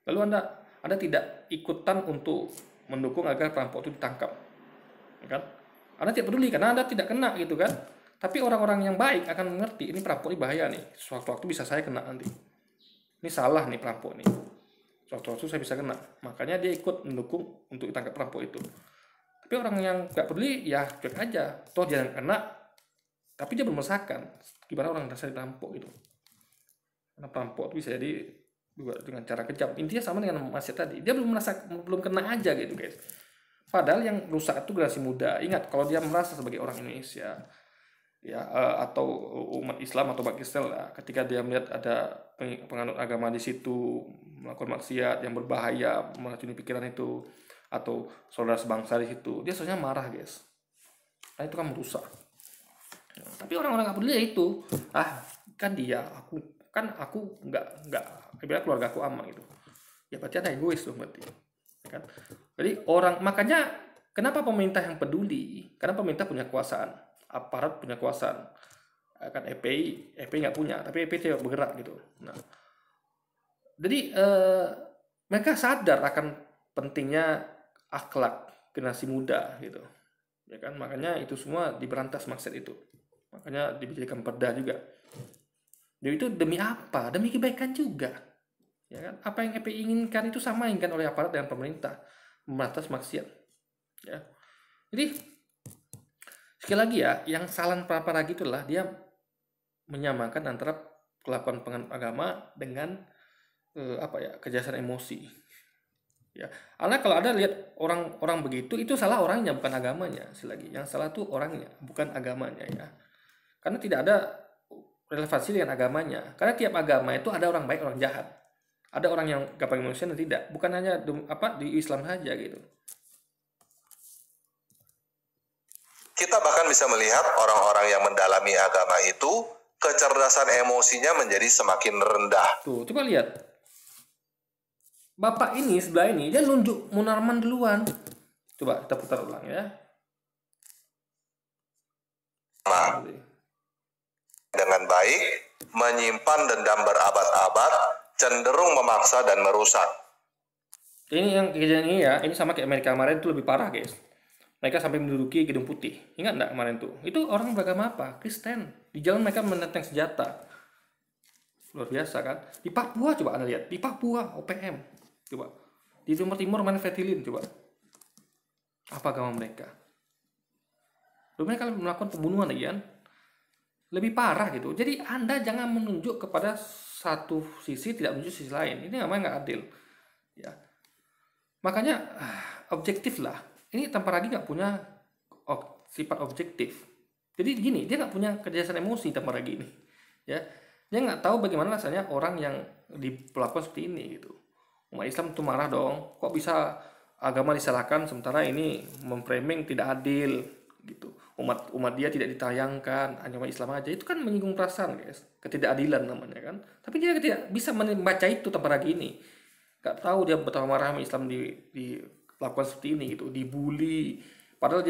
lalu Anda tidak ikutan untuk mendukung agar perampok itu ditangkap, kan? Anda tidak peduli karena Anda tidak kena gitu kan. Tapi orang-orang yang baik akan mengerti ini perampok ini bahaya nih. Suatu waktu bisa saya kena nanti. Ini salah nih perampok nih. Suatu waktu saya bisa kena. Makanya dia ikut mendukung untuk ditangkap perampok itu. Tapi orang yang nggak peduli ya cuek aja. Toh dia yang kena, tapi dia belum merasakan gimana orang rasanya perampok itu. Karena perampok itu bisa jadi juga dengan cara kejam. Intinya sama dengan maksiat tadi. Dia belum kena aja gitu, guys. Padahal yang rusak itu generasi muda. Ingat, kalau dia merasa sebagai orang Indonesia, ya atau umat Islam atau umat Kristen lah, ketika dia melihat ada penganut agama di situ melakukan maksiat yang berbahaya, meracuni pikiran itu, atau saudara sebangsa di situ, dia sebenarnya marah, guys. Nah, itu kan merusak. Tapi orang-orang nggak peduli itu. Kan aku nggak, keluarga aku aman gitu. Ya berarti ada egois dong berarti. Kan? Jadi makanya kenapa pemerintah yang peduli? Karena pemerintah punya kekuasaan, aparat punya kekuasaan. Kan EPI nggak punya, tapi EPI tidak bergerak gitu. Nah, jadi mereka sadar akan pentingnya akhlak generasi muda gitu, ya kan? Makanya itu semua diberantas mindset itu. Makanya diberikan perda juga. Jadi itu demi apa? Demi kebaikan juga, ya kan? Apa yang EPI inginkan itu sama inginkan oleh aparat dan pemerintah, memberantas maksiat, ya. Jadi sekali lagi ya, yang salah para gitu lah, dia menyamakan antara kelakuan penganut agama dengan kejahatan emosi, ya. Karena kalau ada lihat orang-orang begitu, itu salah orangnya bukan agamanya. Selagi yang salah tuh orangnya bukan agamanya, ya. Karena tidak ada relevansi dengan agamanya. Karena tiap agama itu ada orang baik, orang jahat. Ada orang yang gampang manusia dan tidak. Bukan hanya di Islam saja gitu. Kita bahkan bisa melihat orang-orang yang mendalami agama itu, kecerdasan emosinya menjadi semakin rendah. Tuh, coba lihat. Bapak ini sebelah ini, dia nunjuk Munarman duluan. Coba kita putar ulang ya. Dengan baik, menyimpan dendam berabad-abad, cenderung memaksa dan merusak. Ini yang kejadian ini ya, ini sama kayak Amerika kemarin itu lebih parah guys. Mereka sampai menduduki Gedung Putih. Ingat enggak kemarin tuh? Itu orang beragama apa? Kristen. Di jalan mereka menenteng senjata. Luar biasa kan? Di Papua coba Anda lihat. Di Papua, OPM. Coba. Di Timur Timur main fetilin coba. Apa agama mereka? Lalu mereka melakukan pembunuhan lagi kan? Lebih parah gitu. Jadi Anda jangan menunjuk kepada satu sisi, tidak menunjuk sisi lain. Ini namanya nggak adil. Ya. Makanya objektif lah. Ini Tamparagi nggak punya sifat objektif. Jadi gini, dia nggak punya kecerdasan emosi Tamparagi ini. Ya, dia nggak tahu bagaimana rasanya orang yang diperlakukan seperti ini gitu. Umat Islam tuh marah dong. Kok bisa agama disalahkan sementara ini memframing tidak adil gitu. Umat dia tidak ditayangkan, hanya umat Islam aja. Itu kan menyinggung perasaan guys. Ketidakadilan namanya kan. Tapi dia tidak bisa membaca itu Tamparagi ini. Gak tahu dia betapa marah Islam dilakukan seperti ini gitu, dibully. Padahal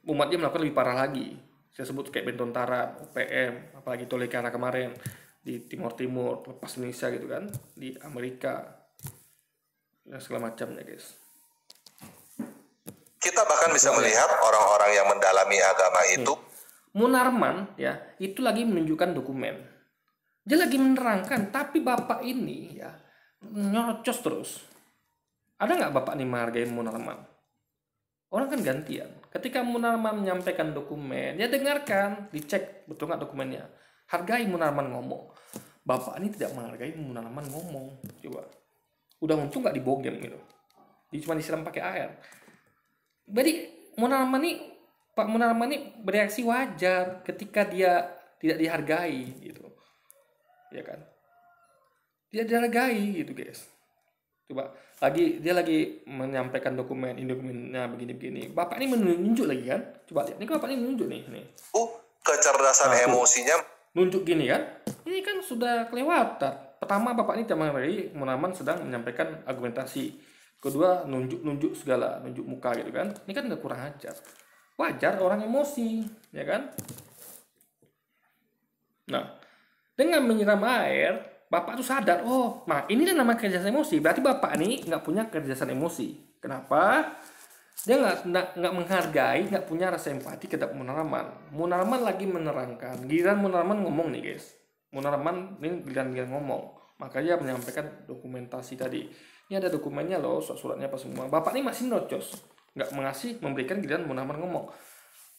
umat dia melakukan lebih parah lagi. Saya sebut kayak Bentontara, OPM, apalagi Tolikara kemarin di Timur Timur, lepas Indonesia gitu kan, di Amerika, dan segala macamnya guys. Kita bahkan bisa melihat orang-orang yang mendalami agama itu. Munarman ya, itu lagi menunjukkan dokumen. Dia lagi menerangkan, tapi bapak ini ya nyocos terus. Ada nggak bapak ini menghargai Munarman? Orang kan gantian. Ketika Munarman menyampaikan dokumen, ya dengarkan, dicek betul nggak dokumennya. Hargai Munarman ngomong. Bapak ini tidak menghargai Munarman ngomong. Coba. Udah untung nggak dibogem gitu. Dia cuma disiram pakai air. Jadi Pak Munarman ini bereaksi wajar ketika dia tidak dihargai gitu. Ya kan? Dia dihargai gitu guys. Coba dia lagi menyampaikan dokumennya begini-begini. Bapak ini menunjuk lagi kan? Coba lihat. Ini bapak ini menunjuk nih. Kecerdasan emosinya nunjuk gini kan? Ini kan sudah kelewatan. Pertama bapak ini temani Munarman sedang menyampaikan argumentasi. Kedua nunjuk segala, nunjuk muka gitu kan? Ini kan udah kurang ajar. Wajar orang emosi, ya kan? Nah, dengan menyiram air, bapak tuh sadar, ini kan nama kecerdasan emosi. Berarti bapak ini nggak punya kecerdasan emosi. Kenapa? Dia nggak menghargai, nggak punya rasa empati terhadap Munarman. Munarman lagi menerangkan. Giliran Munarman ngomong nih guys. Munarman ini giliran ngomong. Makanya menyampaikan dokumentasi tadi. Ini ada dokumennya loh, suratnya apa semua. Bapak ini masih nocos, nggak memberikan giliran Munarman ngomong.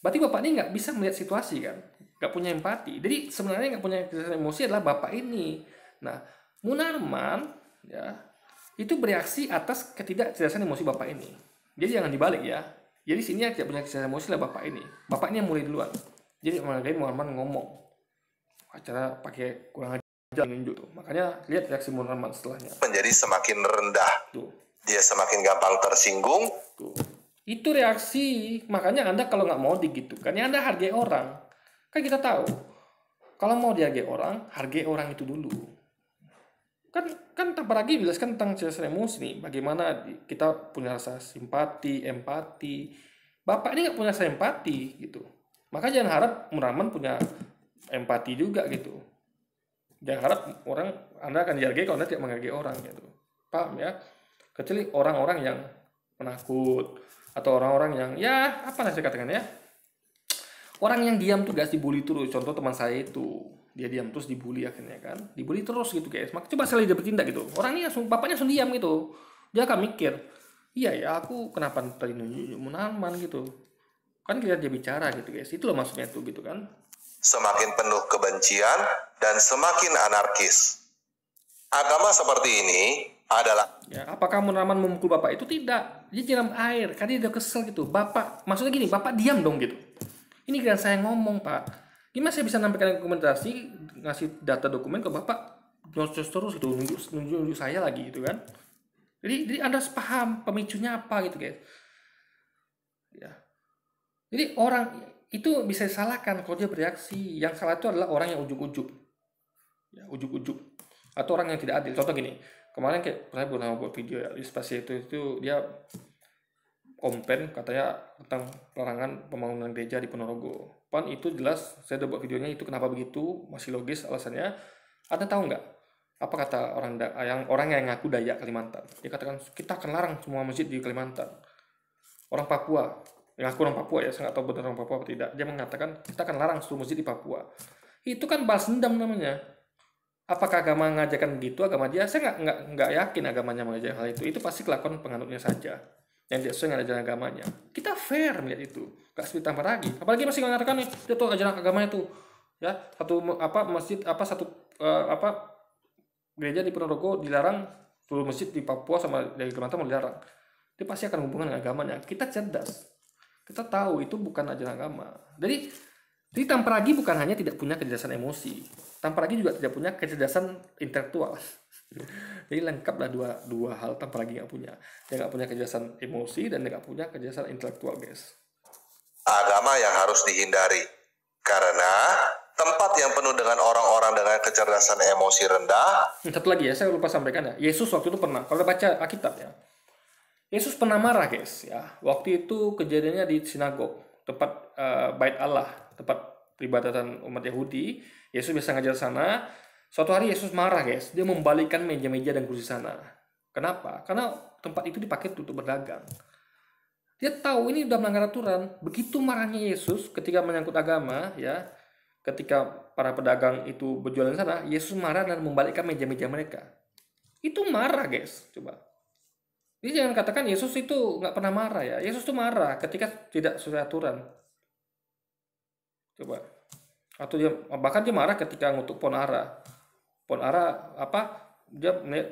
Berarti bapak ini nggak bisa melihat situasi kan, nggak punya empati. Jadi sebenarnya nggak punya kecerdasan emosi adalah bapak ini. Nah, Munarman ya itu bereaksi atas ketidakcerdasan emosi bapak ini. Jadi jangan dibalik ya. Jadi sini yang tidak punya kecerdasan emosi adalah bapak ini. Bapak ini yang mulai duluan. Jadi menghargai Munarman ngomong. Acara pakai kurang ajar nunjuk tuh. Makanya lihat reaksi Munarman setelahnya. Menjadi semakin rendah. Tuh. Dia semakin gampang tersinggung. Tuh. Itu reaksi. Makanya Anda kalau nggak mau digitukan, ya Anda hargai orang. Kan kita tahu. Kalau mau dihargai orang, hargai orang itu dulu. Kan Tamparagi jelaskan tentang kecerdasan emosi nih. Bagaimana kita punya rasa simpati, empati. Bapak ini nggak punya rasa empati gitu. Maka jangan harap Munarman punya empati juga gitu. Jangan harap Anda akan dihargai kalau Anda tidak menghargai orang gitu. Paham ya? Kecuali orang-orang yang penakut atau orang-orang yang ya apa saya katakan ya, orang yang diam tuh guys, dibully terus. Contoh teman saya itu, dia diam terus dibully akhirnya kan, dibully terus gitu guys. Maka coba sekali dia bertindak gitu, orang ini langsung, bapaknya langsung diam gitu. Dia akan mikir, iya ya aku kenapa tadi nunjuk Munarman gitu kan, dia bicara gitu guys. Itu loh maksudnya tuh gitu kan. Semakin penuh kebencian dan semakin anarkis. Agama seperti ini adalah Ya, apakah Munarman memukul bapak itu? Tidak. Dia nyiram air karena dia udah kesel gitu. Bapak, maksudnya gini, bapak diam dong gitu. Ini kan saya ngomong pak. Gimana saya bisa nampilkan dokumentasi, ngasih data dokumen ke bapak terus gitu, nunjuk saya lagi gitu kan. Jadi Anda paham pemicunya apa gitu guys. Ya. Jadi orang itu bisa disalahkan kalau dia bereaksi. Yang salah itu adalah orang yang ujuk-ujuk. Ya, ujuk-ujuk. Atau orang yang tidak adil. Contoh gini, kemarin kayak saya pernah buat video ya, Spasi itu dia komplain katanya tentang larangan pembangunan gereja di Ponorogo. Pan itu jelas, saya udah buat videonya itu kenapa begitu, masih logis alasannya. Anda tahu nggak apa kata orang yang ngaku Dayak Kalimantan? Dia katakan kita akan larang semua masjid di Kalimantan. Orang Papua, yang aku orang Papua ya, saya nggak tahu benar orang Papua atau tidak. Dia mengatakan kita akan larang seluruh masjid di Papua. Itu kan balas dendam namanya. Apakah agama mengajarkan begitu agama dia? Saya nggak yakin agamanya mengajarkan hal itu. Itu pasti kelakuan penganutnya saja yang tidak sesuai dengan ajaran agamanya. Kita fair melihat itu, nggak seperti tambah lagi. Apalagi masih mengatakan nih, dia tuh ajaran agamanya itu, ya satu gereja di Ponorogo dilarang, seluruh masjid di Papua sama dari Kalimantan mau dilarang. Dia pasti akan hubungan dengan agamanya. Kita cerdas, kita tahu itu bukan ajaran agama. Jadi Tamparagi bukan hanya tidak punya kecerdasan emosi, Tamparagi juga tidak punya kecerdasan intelektual. Jadi lengkaplah dua hal Tamparagi nggak punya. Dia nggak punya kecerdasan emosi dan dia nggak punya kecerdasan intelektual, guys. Agama yang harus dihindari karena tempat yang penuh dengan orang-orang dengan kecerdasan emosi rendah. Satu lagi ya, saya lupa sampaikan ya. Yesus waktu itu pernah, kalau baca Alkitab ya, Yesus pernah marah, guys. Ya, waktu itu kejadiannya di sinagog, tempat bait Allah, tempat peribadatan umat Yahudi. Yesus biasa ngajar sana. Suatu hari Yesus marah, guys. Dia membalikkan meja-meja dan kursi sana. Kenapa? Karena tempat itu dipakai untuk berdagang. Dia tahu ini udah melanggar aturan. Begitu marahnya Yesus ketika menyangkut agama, ya, ketika para pedagang itu berjualan di sana, Yesus marah dan membalikkan meja-meja mereka. Itu marah, guys. Coba. Jadi jangan katakan Yesus itu nggak pernah marah ya. Yesus itu marah ketika tidak sesuai aturan. Coba. Atau bahkan dia marah ketika ngutuk pohon ara. Pohon ara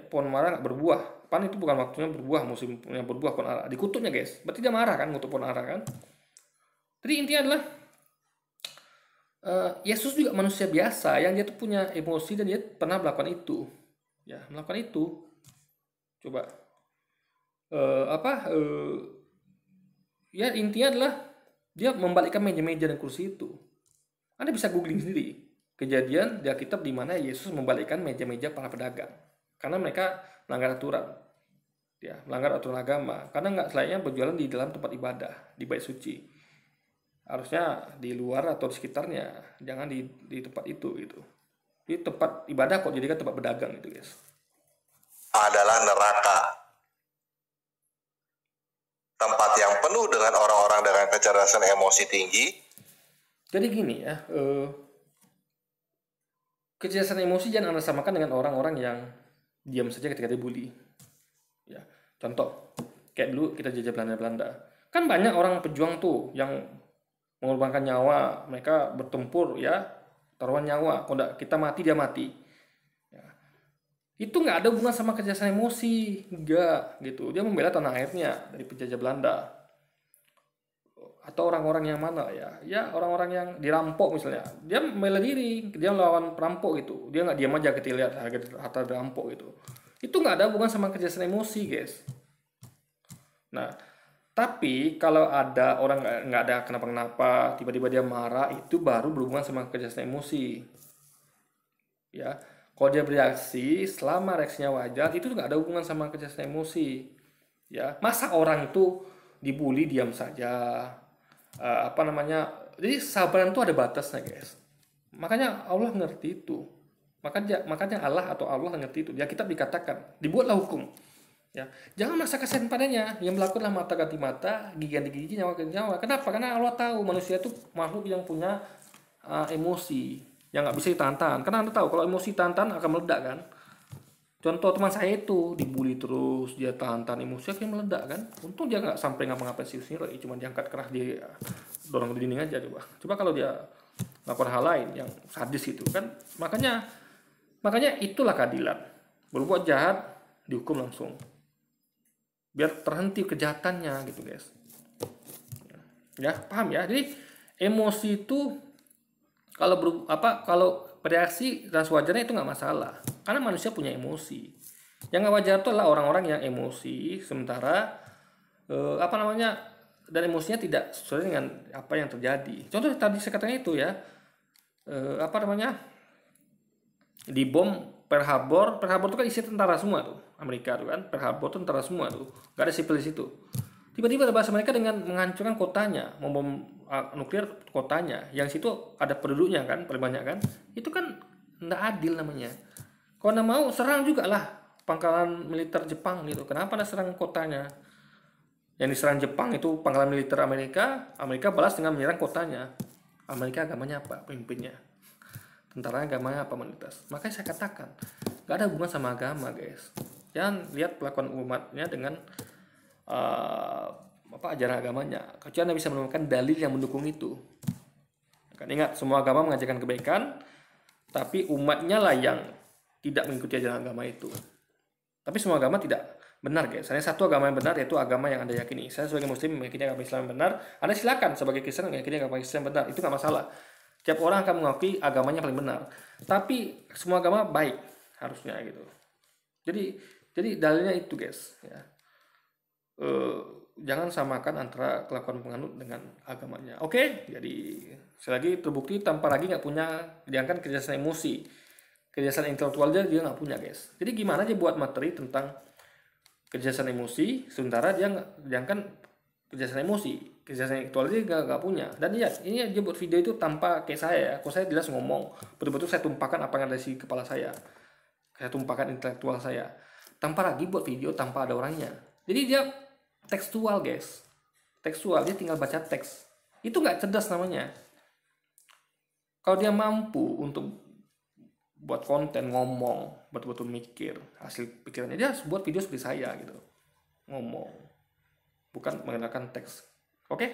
pohon ara nggak berbuah. Pan itu bukan waktunya berbuah, musimnya berbuah pohon ara. Dikutuknya, guys. Berarti dia marah kan ngutuk pohon ara kan. Jadi intinya adalah Yesus juga manusia biasa yang dia tuh punya emosi dan dia pernah melakukan itu. Ya, melakukan itu. Coba. Ya intinya adalah dia membalikkan meja-meja dan kursi itu. Anda bisa googling sendiri kejadian di Alkitab di mana Yesus membalikkan meja-meja para pedagang karena mereka melanggar aturan, ya, melanggar aturan agama. Karena nggak selainnya berjualan di dalam tempat ibadah, di bait suci. Harusnya di luar atau di sekitarnya, jangan di tempat itu gitu. Di tempat ibadah kok jadikan tempat berdagang itu, guys. Adalah neraka. Tempat yang penuh dengan orang-orang dengan kecerdasan emosi tinggi. Jadi gini ya, kecerdasan emosi jangan Anda samakan dengan orang-orang yang diam saja ketika dibully. Ya, contoh, kayak dulu kita jajah Belanda. Kan banyak orang pejuang tuh yang mengorbankan nyawa, mereka bertempur ya, taruhan nyawa. Kalau kita mati, dia mati. Ya. Itu nggak ada hubungan sama kecerdasan emosi, enggak gitu. Dia membela tanah airnya dari penjajah Belanda. Atau orang-orang yang mana ya orang-orang yang dirampok misalnya, dia membela diri, dia melawan perampok gitu, dia nggak diam aja ketika lihat harta dirampok gitu. Itu nggak ada hubungan sama kecerdasan emosi, guys. Nah, tapi kalau ada orang nggak ada kenapa-kenapa, tiba-tiba dia marah, itu baru berhubungan sama kecerdasan emosi. Ya, kalau dia bereaksi selama reaksinya wajar, itu nggak ada hubungan sama kecerdasan emosi. Ya, masa orang itu dibully diam saja? Jadi sabaran itu ada batasnya, guys. Makanya Allah ngerti itu. Makanya Allah atau Allah ngerti itu. Ya kita dikatakan, dibuatlah hukum. Ya, jangan merasa kasihan padanya. Yang melakukanlah mata ganti mata, gigi ganti gigi, nyawa ganti nyawa. Kenapa? Karena Allah tahu manusia itu makhluk yang punya emosi yang nggak bisa ditahan. Karena Anda tahu kalau emosi tahan akan meledak kan. Contoh teman saya itu dibully terus, dia tahan emosi akhirnya meledak kan. Untung dia nggak sampai ngapa-ngapain serius, cuma diangkat keras, dia dorong ke dinding aja coba. Coba kalau dia melakukan hal lain yang sadis itu kan, makanya itulah keadilan. Berbuat jahat dihukum langsung, biar terhenti kejahatannya gitu guys. Ya paham ya. Jadi emosi itu kalau kalau bereaksi dan sewajarnya itu nggak masalah, karena manusia punya emosi. Yang nggak wajar itu adalah orang-orang yang emosi sementara dan emosinya tidak sesuai dengan apa yang terjadi. Contoh tadi saya katakan itu ya, di bom Pearl Harbor itu kan isi tentara semua tuh, Amerika tuh kan, Pearl Harbor tuh tentara semua tuh, nggak ada sipil di situ. Tiba-tiba ada bahasa mereka dengan menghancurkan kotanya, membom nuklir kotanya, yang situ ada penduduknya kan, paling banyak kan, itu kan nggak adil namanya. Kalau Anda mau serang juga lah pangkalan militer Jepang gitu, kenapa Anda serang kotanya? Yang diserang Jepang itu pangkalan militer Amerika, Amerika balas dengan menyerang kotanya. Amerika agamanya apa? Pemimpinnya. Tentara agamanya apa? Mayoritas. Makanya saya katakan, gak ada hubungan sama agama guys. Jangan lihat pelakuan umatnya dengan ajaran agamanya. Kecuali Anda bisa menemukan dalil yang mendukung itu. Kan ingat, semua agama mengajarkan kebaikan, tapi umatnya lah yang tidak mengikuti ajaran agama itu. Tapi semua agama tidak benar guys. Hanya satu agama yang benar, yaitu agama yang Anda yakini. Saya sebagai muslim meyakini agama Islam yang benar. Anda silakan sebagai Kristen meyakini agama Islam yang benar. Itu nggak masalah. Tiap orang akan mengakui agamanya paling benar. Tapi semua agama baik harusnya gitu. Jadi dalilnya itu guys. Ya. Jangan samakan antara kelakuan penganut dengan agamanya. Oke? Jadi sekali lagi terbukti tanpa lagi nggak punya, jangankan kecerdasan emosi, kecerdasan intelektual dia nggak punya guys. Jadi gimana aja buat materi tentang kecerdasan emosi, sementara dia jangankan kecerdasan emosi, kecerdasan intelektual dia nggak punya. Dan iya, ini dia buat video itu tanpa kayak saya ya. Kalau saya jelas ngomong, betul-betul saya tumpahkan apa yang ada di kepala saya. Saya tumpahkan intelektual saya. Tanpa lagi buat video tanpa ada orangnya. Jadi dia tekstual guys. Tekstual, dia tinggal baca teks. Itu nggak cerdas namanya. Kalau dia mampu untuk buat konten, ngomong, betul-betul mikir hasil pikirannya, dia harus buat video seperti saya gitu, ngomong, bukan menggunakan teks. Oke,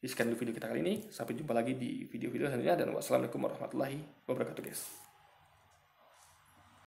sekian dulu video kita kali ini. Sampai jumpa lagi di video-video selanjutnya, dan wassalamualaikum warahmatullahi wabarakatuh guys.